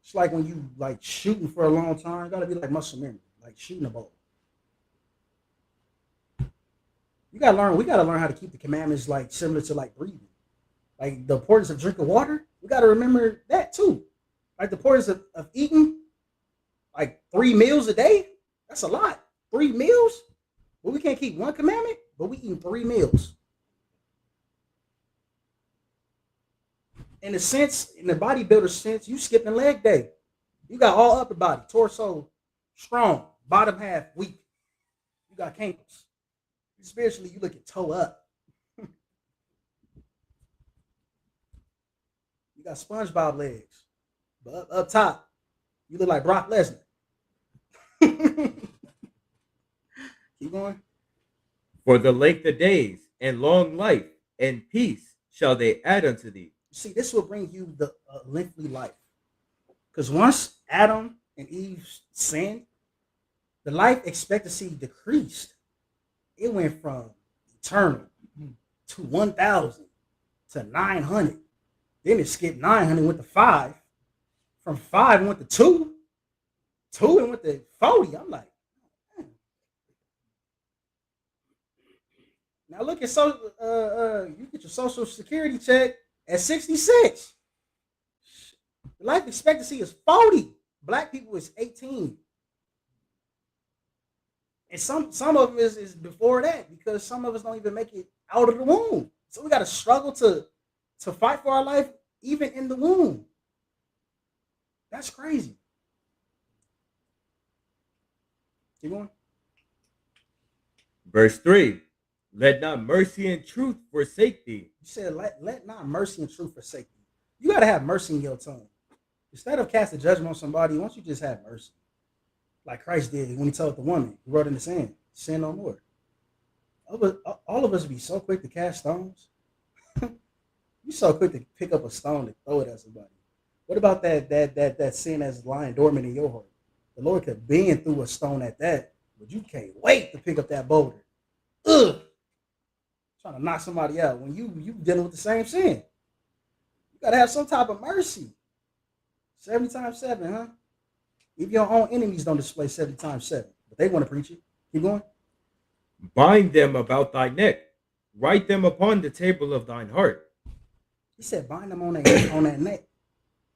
It's like when you like shooting for a long time. You got to be like muscle memory, like shooting a ball. You got to learn. We got to learn how to keep the commandments like similar to like breathing. Like the importance of drinking water. We got to remember that too. Like the importance of eating like 3 meals a day. That's a lot. 3 meals. But we can't keep one commandment, but we eating 3 meals. In a sense, in the bodybuilder sense, you skipping leg day. You got all upper body, torso strong, bottom half weak. You got cankles. Spiritually, you look at toe up. You got SpongeBob legs, but up top, you look like Brock Lesnar. Keep going. For the length of days and long life and peace shall they add unto thee. See, this will bring you the lengthy life. Because once Adam and Eve sinned, the life expectancy decreased. It went from eternal to 1,000 to 900. Then it skipped 900, went to 5. From 5, it went to 2. 2, it went to 40. I'm like, man. Now look at you get your social security check at 66. The life expectancy is 40. Black people is 18. And some of them is before that because some of us don't even make it out of the womb. So we got to struggle to fight for our life even in the womb. That's crazy. Keep going. Verse 3. Let not mercy and truth forsake thee. You said, let not mercy and truth forsake you. You got to have mercy in your tongue. Instead of casting judgment on somebody, why don't you just have mercy? Like Christ did when he told the woman, he wrote in the sand, sin no more. All of us be so quick to cast stones. You so quick to pick up a stone and throw it at somebody. What about that sin that's lying dormant in your heart? The Lord could bend through a stone at that, but you can't wait to pick up that boulder. Ugh. Trying to knock somebody out when you dealing with the same sin. You gotta have some type of mercy. 70 times 7, huh? Even your own enemies don't display 70 times 7, but they want to preach it. Keep going. Bind them about thy neck. Write them upon the table of thine heart. He said, bind them on that neck.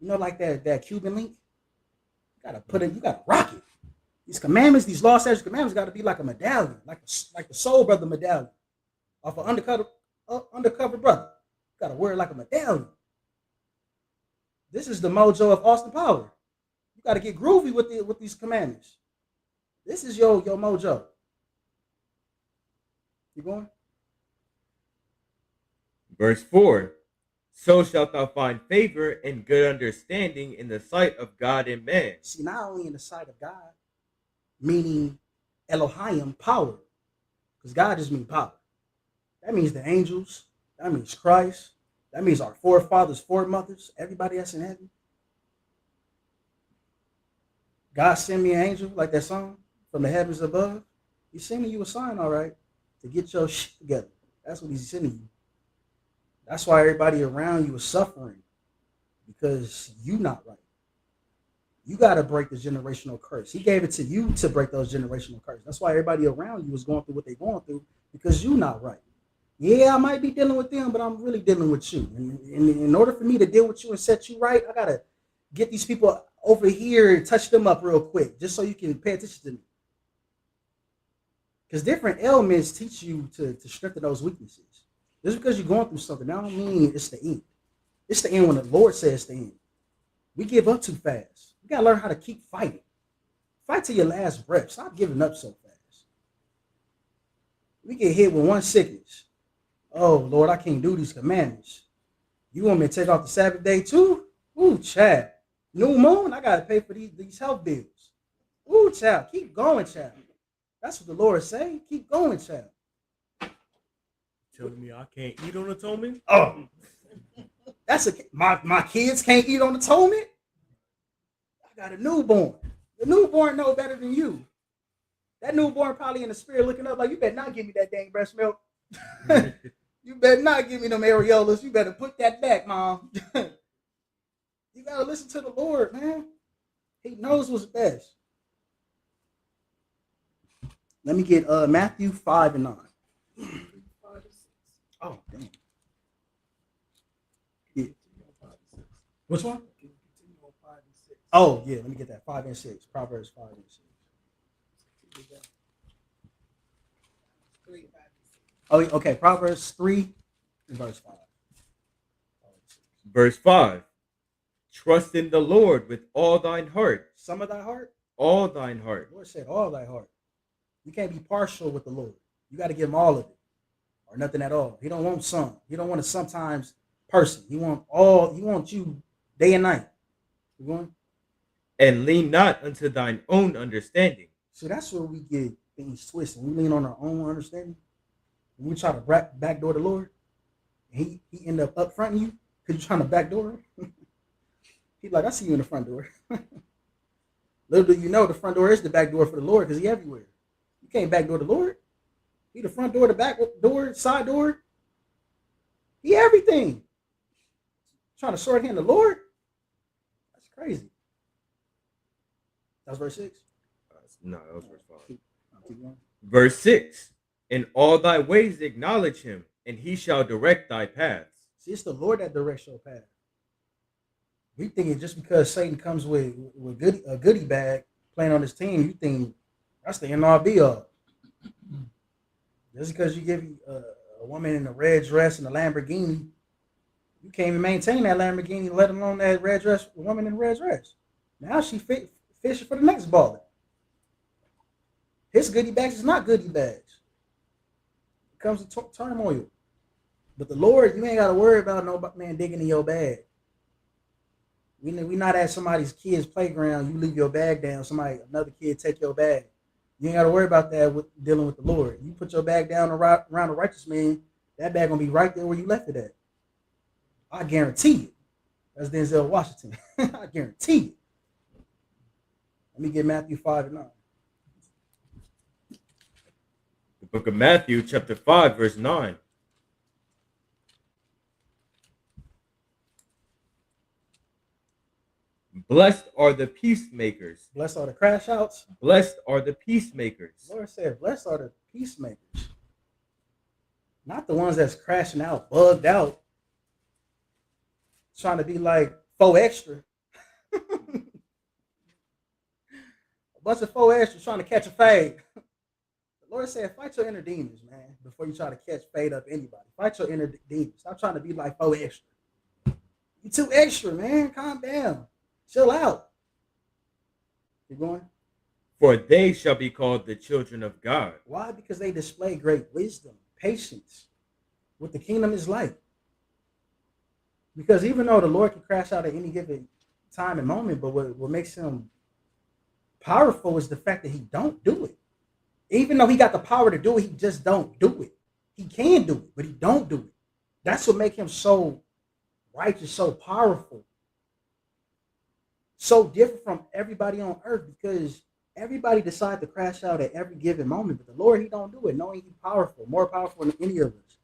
You know, like that Cuban link. You gotta put it. You gotta rock it. These commandments, these law, statutes, commandments, got to be like a medallion, like the soul brother medallion, off an undercover brother. You gotta wear it like a medallion. This is the mojo of Austin Power. You got to get groovy with these commandments. This is your mojo. Keep going. Verse 4. So shalt thou find favor and good understanding in the sight of God and man. See, not only in the sight of God, meaning Elohim, power, because God just means power. That means the angels. That means Christ. That means our forefathers, foremothers, everybody that's in heaven. God sent me an angel, like that song, from the heavens above. He's sending you a sign, all right, to get your shit together. That's what he's sending you. That's why everybody around you is suffering, because you not right. You got to break the generational curse. He gave it to you to break those generational curses. That's why everybody around you is going through what they're going through, because you not right. Yeah, I might be dealing with them, but I'm really dealing with you. And in order for me to deal with you and set you right, I got to get these people over here and touch them up real quick, just so you can pay attention to me. Because different ailments teach you to strengthen those weaknesses. Just because you're going through something, that don't mean it's the end. It's the end when the Lord says the end. We give up too fast. You got to learn how to keep fighting. Fight to your last breath. Stop giving up so fast. We get hit with one sickness. Oh, Lord, I can't do these commandments. You want me to take off the Sabbath day too? Ooh, child. New moon, I got to pay for these health bills. Ooh, child, keep going, child. That's what the Lord is saying. Keep going, child. Telling me I can't eat on atonement? Oh, my kids can't eat on atonement? I got a newborn. The newborn know better than you. That newborn probably in the spirit looking up like, you better not give me that dang breast milk. You better not give me them areolas. You better put that back, Mom. You got to listen to the Lord, man. He knows what's best. Let me get Matthew 5 and 9. Oh, damn. Yeah. Which one? Oh, yeah. Let me get that. 5 and 6. Proverbs 5 and 6. Oh, okay. Proverbs 3 and verse 5. Verse 5. Trust in the Lord with all thine heart. Some of thy heart? All thine heart. The Lord said all thy heart. You can't be partial with the Lord. You got to give him all of it or nothing at all. He don't want some. He don't want a sometimes person. He wants you day and night. You going? And lean not unto thine own understanding. So that's where we get things twisted. We lean on our own understanding. When we try to backdoor the Lord, and he end up fronting you because you're trying to backdoor him. He's like, I see you in the front door. Little do you know, the front door is the back door for the Lord because he everywhere. You can't backdoor the Lord. He the front door, the back door, side door. He everything. Trying to shorthand the Lord? That's crazy. That's verse 6? No, that was verse 5. Keep going. Verse 6. In all thy ways acknowledge him, and he shall direct thy paths. See, it's the Lord that directs your path. We thinking just because Satan comes with a goodie bag playing on his team, you think that's the end all be all. Just because you give a woman in a red dress and a Lamborghini. You can't even maintain that Lamborghini, let alone that red dress woman in a red dress. Now she fishing for the next baller. His goodie bags is not goodie bags. It comes to turmoil. But the Lord, you ain't got to worry about no man digging in your bag. We not at somebody's kid's playground. You leave your bag down. Another kid take your bag. You ain't got to worry about that with dealing with the Lord. You put your bag down around a righteous man, that bag gonna be right there where you left it at. I guarantee it. That's Denzel Washington. I guarantee it. Let me get Matthew 5:9. The book of Matthew, chapter 5, verse 9. Blessed are the peacemakers. Blessed are the crash outs. Blessed are the peacemakers. The Lord said, blessed are the peacemakers. Not the ones that's crashing out, bugged out, trying to be like 4 extra. A bunch of 4 extra trying to catch a fade. The Lord said, fight your inner demons, man, before you try to fade up anybody. Fight your inner demons. Stop trying to be like 4 extra. You too extra, man. Calm down. Chill out. Keep going. For they shall be called the children of God. Why? Because they display great wisdom, patience, what the kingdom is like. Because even though the Lord can crash out at any given time and moment, but what makes him powerful is the fact that he don't do it. Even though he got the power to do it, he just don't do it. He can do it, but he don't do it. That's what makes him so righteous, so powerful, so different from everybody on earth, because everybody decides to crash out at every given moment, but the Lord, he don't do it, knowing he's powerful, more powerful than any of us,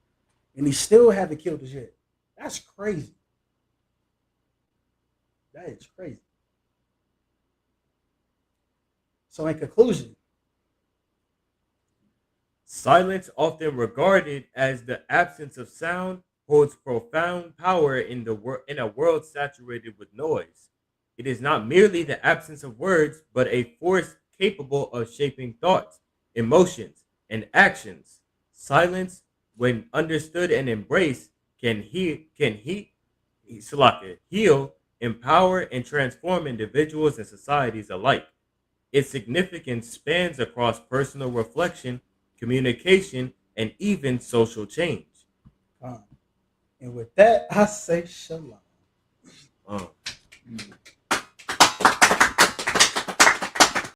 and he still haven't killed us yet. That's crazy. That is crazy. So in conclusion, silence, often regarded as the absence of sound, holds profound power in a world saturated with noise. It is not merely the absence of words, but a force capable of shaping thoughts, emotions, and actions. Silence, when understood and embraced, can heal, empower, and transform individuals and societies alike. Its significance spans across personal reflection, communication, and even social change. and with that, I say shalom.